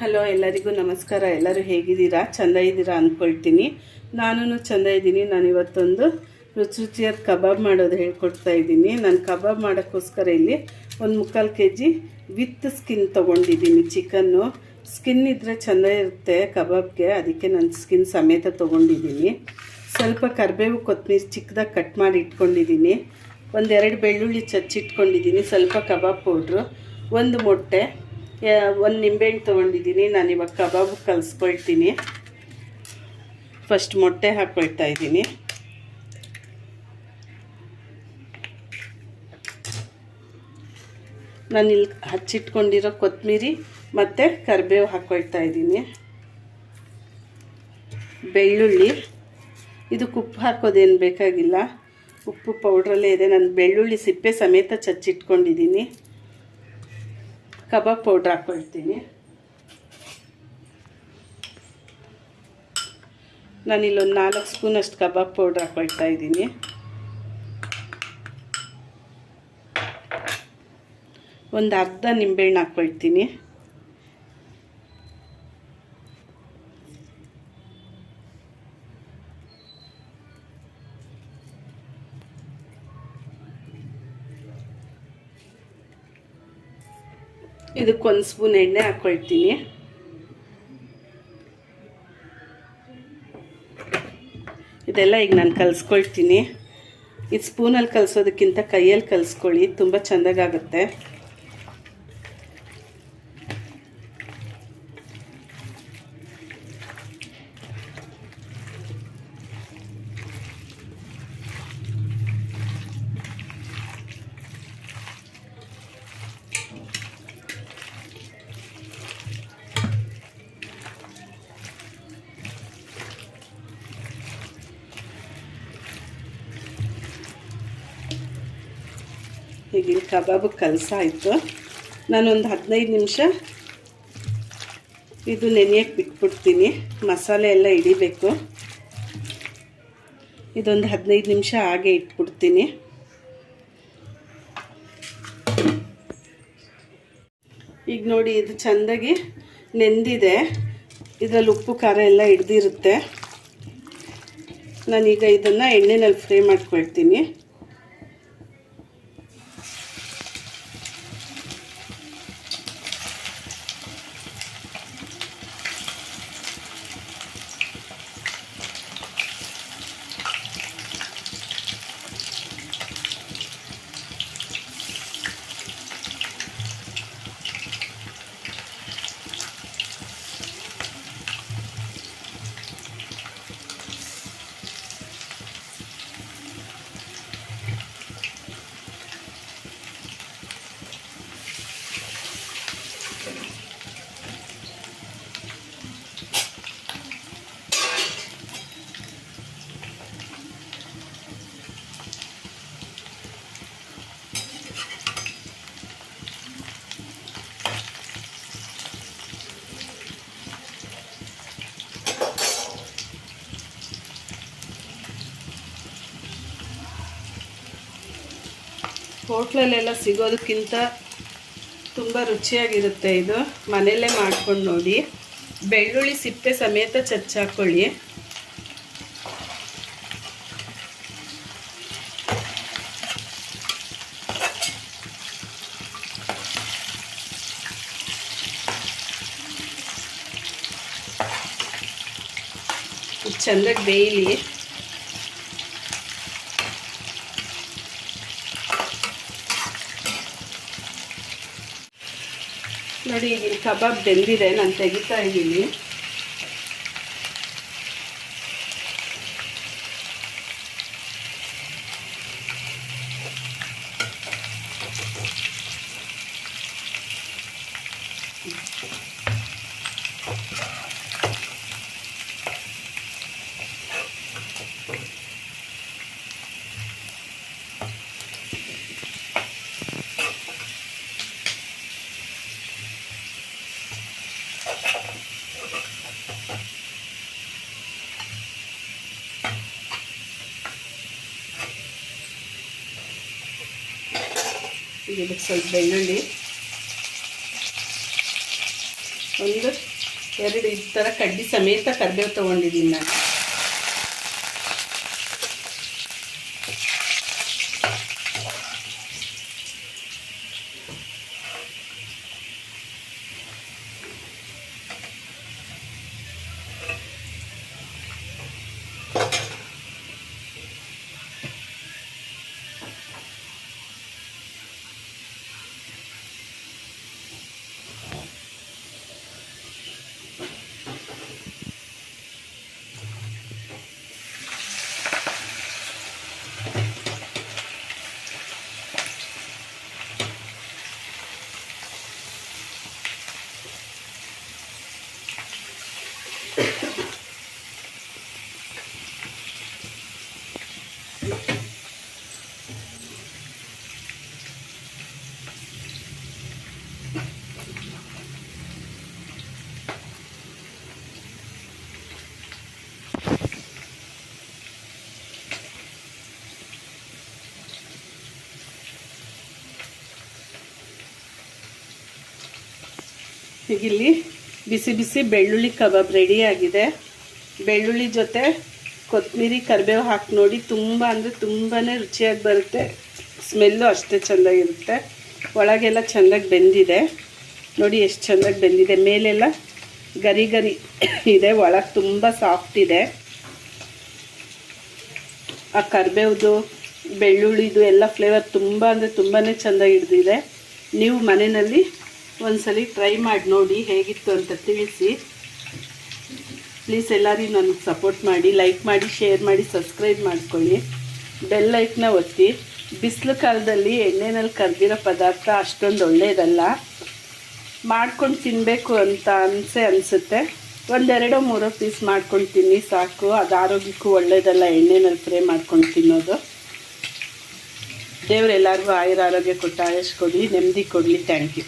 Hello, ಎಲ್ಲರಿಗೂ ನಮಸ್ಕಾರ. ಎಲ್ಲರೂ ಹೇಗಿದ್ದೀರಾ? ಚೆಂದ ಇದ್ದೀರಾ ಅಂದ್ಕೊಳ್ತೀನಿ. ನಾನು ಚೆಂದ ಇದ್ದೀನಿ. ನಾನು ಇವತ್ತೊಂದು ರುಚಿಯಾದ ಕಬಾಬ್ ಮಾಡೋದು ಹೇಳ್ಕೊಡ್ತಾ ಇದ್ದೀನಿ. ನಾನು ಕಬಾಬ್ ಮಾಡೋಕ್ಕೋಸ್ಕರ ಇಲ್ಲಿ 1/4 kg ವಿತ್ ಸ್ಕಿನ್ ತೊಗೊಂಡಿದ್ದೀನಿ. ಚಿಕನ್ನು ಸ್ಕಿನ್ ಇದ್ದರೆ ಚೆಂದ ಇರುತ್ತೆ ಕಬಾಬ್ಗೆ, ಅದಕ್ಕೆ ನಾನು ಸ್ಕಿನ್ ಸಮೇತ ತೊಗೊಂಡಿದ್ದೀನಿ. ಸ್ವಲ್ಪ ಕರಿಬೇವು ಕೊತ್ತಂಬರಿ ಚಿಕ್ಕದಾಗಿ ಕಟ್ ಮಾಡಿ ಇಟ್ಕೊಂಡಿದ್ದೀನಿ. 1-2 ಬೆಳ್ಳುಳ್ಳಿ ಚಚ್ಚಿಟ್ಕೊಂಡಿದ್ದೀನಿ. ಸ್ವಲ್ಪ ಕಬಾಬ್ ಪೌಡ್ರು, 1 ಮೊಟ್ಟೆ, 1 ನಿಂಬೆಹಣ್ಣು ತೊಗೊಂಡಿದ್ದೀನಿ. ನಾನಿವಾಗ ಕಬಾಬ್ ಕಲಿಸ್ಕೊಳ್ತೀನಿ. ಫಸ್ಟ್ ಮೊಟ್ಟೆ ಹಾಕ್ಕೊಳ್ತಾ ಇದ್ದೀನಿ. ನಾನಿಲ್ಲಿ ಹಚ್ಚಿಟ್ಕೊಂಡಿರೋ ಕೊತ್ತಂಬರಿ ಮತ್ತು ಕರಿಬೇವು ಹಾಕ್ಕೊಳ್ತಾ ಇದ್ದೀನಿ. ಬೆಳ್ಳುಳ್ಳಿ, ಇದಕ್ಕೆ ಉಪ್ಪು ಹಾಕೋದೇನು ಬೇಕಾಗಿಲ್ಲ, ಉಪ್ಪು ಪೌಡ್ರಲ್ಲೇ ಇದೆ. ನಾನು ಬೆಳ್ಳುಳ್ಳಿ ಸಿಪ್ಪೆ ಸಮೇತ ಚಚ್ಚಿಟ್ಕೊಂಡಿದ್ದೀನಿ. ಕಬಾಬ್ ಪೌಡ್ರ್ ಹಾಕ್ಕೊಳ್ತೀನಿ. ನಾನಿಲ್ಲೊಂದು 4 ಸ್ಪೂನಷ್ಟು ಕಬಾಬ್ ಪೌಡ್ರ್ ಹಾಕ್ಕೊಳ್ತಾ ಇದ್ದೀನಿ. ಒಂದು ಅರ್ಧ ನಿಂಬೆಹಣ್ಣು ಹಾಕ್ಕೊಳ್ತೀನಿ. ಇದಕ್ಕೆ 1 ಸ್ಪೂನ್ ಎಣ್ಣೆ ಹಾಕ್ಕೊಳ್ತೀನಿ. ಇದೆಲ್ಲ ಈಗ ನಾನು ಕಲಿಸ್ಕೊಳ್ತೀನಿ. ಇದು ಸ್ಪೂನಲ್ಲಿ ಕಲಿಸೋದಕ್ಕಿಂತ ಕೈಯಲ್ಲಿ ಕಲಿಸ್ಕೊಳ್ಳಿ, ತುಂಬ ಚೆಂದಾಗುತ್ತೆ. ಹೀಗೆ ಕಬಾಬು ಕಲಸಾಯಿತು. ನಾನೊಂದು 15 ನಿಮಿಷ ಇದು ನೆನೆಯಕ್ಕೆ ಬಿಟ್ಬಿಡ್ತೀನಿ. ಮಸಾಲೆ ಎಲ್ಲ ಹಿಡಿಬೇಕು. ಇದೊಂದು 15 ನಿಮಿಷ ಹಾಗೆ ಇಟ್ಬಿಡ್ತೀನಿ. ಈಗ ನೋಡಿ, ಇದು ಚೆಂದಾಗಿ ನೆಂದಿದೆ. ಇದರಲ್ಲಿ ಉಪ್ಪು ಖಾರ ಎಲ್ಲ ಹಿಡ್ದಿರುತ್ತೆ. ನಾನೀಗ ಇದನ್ನು ಎಣ್ಣೆನಲ್ಲಿ ಫ್ರೈ ಮಾಡ್ಕೊಳ್ತೀನಿ. ಹೋಟ್ಲಲ್ಲೆಲ್ಲ ಸಿಗೋದಕ್ಕಿಂತ ತುಂಬ ರುಚಿಯಾಗಿರುತ್ತೆ. ಇದು ಮನೆಯಲ್ಲೇ ಮಾಡ್ಕೊಂಡು ನೋಡಿ. ಬೆಳ್ಳುಳ್ಳಿ ಸಿಪ್ಪೆ ಸಮೇತ ಚಚ್ಚಾಕೊಳ್ಳಿ. ಚೆಂದಾಗಿ ಬೇಯಲಿ. ನೋಡಿ, ಈಗ ಕಬಾಬ್ ಬೆಂದಿದೆ. ನಾನು ತೆಗಿತಾ ಇದ್ದೀನಿ. ಇದಕ್ಕೆ ಸ್ವಲ್ಪ ಬೆಳ್ಳುಳ್ಳಿ, ಒಂದು 2 ಈ ಥರ ಕಡ್ಡಿ ಸಮೇತ ಕರಿಬೇವು ತೊಗೊಂಡಿದ್ದೀನಿ ನಾನು. ಹೀಗಿಲ್ಲಿ ಬಿಸಿ ಬಿಸಿ ಬೆಳ್ಳುಳ್ಳಿ ಕಬಾಬ್ ರೆಡಿಯಾಗಿದೆ. ಬೆಳ್ಳುಳ್ಳಿ ಜೊತೆ ಕೊತ್ತಂಬರಿ ಕರಿಬೇವು ಹಾಕಿ ನೋಡಿ, ತುಂಬ ಅಂದರೆ ತುಂಬಾ ರುಚಿಯಾಗಿ ಬರುತ್ತೆ. ಸ್ಮೆಲ್ಲು ಅಷ್ಟೇ ಚೆಂದಾಗಿರುತ್ತೆ. ಒಳಗೆಲ್ಲ ಚೆಂದಾಗಿ ಬೆಂದಿದೆ ನೋಡಿ, ಎಷ್ಟು ಚೆಂದಾಗಿ ಬೆಂದಿದೆ. ಮೇಲೆಲ್ಲ ಗರಿ ಗರಿ ಇದೆ, ಒಳಗೆ ತುಂಬ ಸಾಫ್ಟ್ ಇದೆ. ಆ ಕರಿಬೇವ್ದು ಬೆಳ್ಳುಳ್ಳಿದು ಎಲ್ಲ ಫ್ಲೇವರ್ ತುಂಬ ಅಂದರೆ ತುಂಬಾ ಚೆಂದಾಗಿ ಹಿಡಿದಿದೆ. ನೀವು ಮನೆಯಲ್ಲಿ ಒಂದ್ಸಲಿ ಟ್ರೈ ಮಾಡಿ ನೋಡಿ, ಹೇಗಿತ್ತು ಅಂತ ತಿಳಿಸಿ. ಪ್ಲೀಸ್ ಎಲ್ಲರೂ ನನಗೆ ಸಪೋರ್ಟ್ ಮಾಡಿ, ಲೈಕ್ ಮಾಡಿ, ಶೇರ್ ಮಾಡಿ, ಸಬ್ಸ್ಕ್ರೈಬ್ ಮಾಡ್ಕೊಳ್ಳಿ, ಬೆಲ್ ಲೈಕ್ನ ಒತ್ತಿ. ಬಿಸಿಲು ಕಾಲದಲ್ಲಿ ಎಣ್ಣೆನಲ್ಲಿ ಕರೆದಿರೋ ಪದಾರ್ಥ ಅಷ್ಟೊಂದು ಒಳ್ಳೆಯದಲ್ಲ, ಮಾಡ್ಕೊಂಡು ತಿನ್ನಬೇಕು ಅಂತ ಅನಿಸುತ್ತೆ. 1-2-3 ಪೀಸ್ ಮಾಡ್ಕೊಂಡು ತಿನ್ನಿ ಸಾಕು. ಅದು ಆರೋಗ್ಯಕ್ಕೂ ಒಳ್ಳೆಯದಲ್ಲ ಎಣ್ಣೆನಲ್ಲಿ ಫ್ರೈ ಮಾಡ್ಕೊಂಡು ತಿನ್ನೋದು. ದೇವ್ರು ಎಲ್ಲರಿಗೂ ಆಯುರ ಆರೋಗ್ಯ ಕೊಟ್ಟು ಆಯಸ್ ಕೊಡಲಿ, ನೆಮ್ಮದಿ ಕೊಡಲಿ. Thank you.